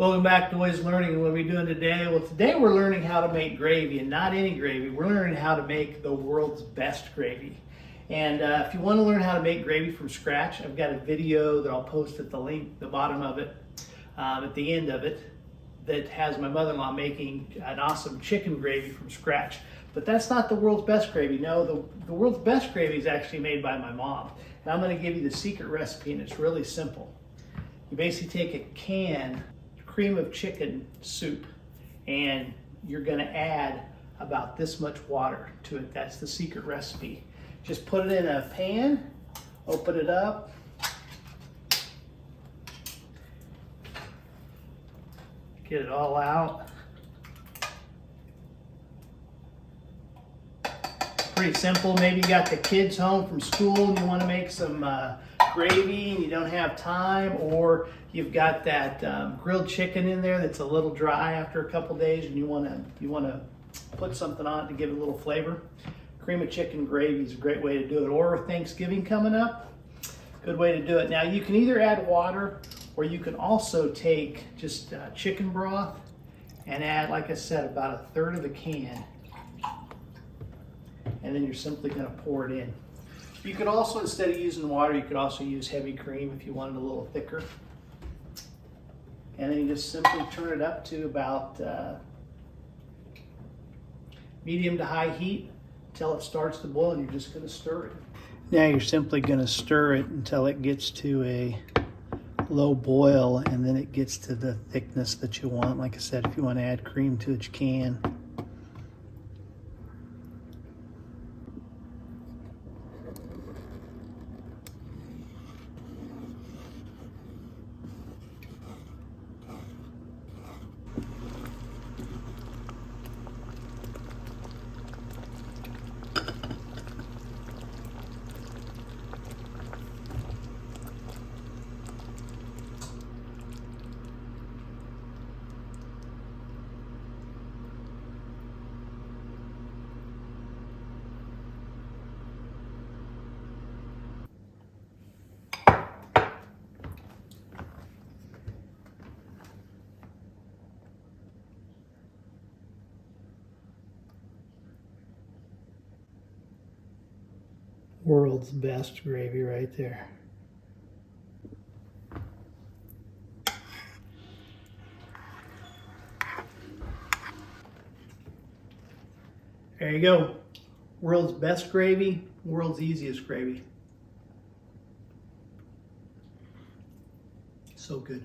Welcome back to Always Learning. What are we doing today? Well, today we're learning how to make gravy, and not any gravy. We're learning how to make the world's best gravy. And if you want to learn how to make gravy from scratch, I've got a video that I'll post at the link, the bottom of it, at the end of it, that has my mother-in-law making an awesome chicken gravy from scratch. But that's not the world's best gravy. No, the world's best gravy is actually made by my mom. And I'm going to give you the secret recipe, and it's really simple. You basically take a can cream of chicken soup, and you're going to add about this much water to it. That's the secret recipe. Just put it in a pan, open it up, get it all out. Pretty simple. Maybe you got the kids home from school and you want to make some gravy and you don't have time, or you've got that grilled chicken in there that's a little dry after a couple days and you want to put something on it to give it a little flavor. Cream of chicken gravy is a great way to do it. Or Thanksgiving coming up, good way to do it. Now you can either add water, or you can also take just chicken broth and add, like I said, about 1/3 of a can, and then you're simply going to pour it in. You could also, instead of using water, you could also use heavy cream if you wanted a little thicker. And then you just simply turn it up to about medium to high heat until it starts to boil, and you're just going to stir it. Now you're simply going to stir it until it gets to a low boil, and then it gets to the thickness that you want. Like I said, if you want to add cream to it, you can. World's best gravy right there. There you go. World's best gravy, world's easiest gravy. So good.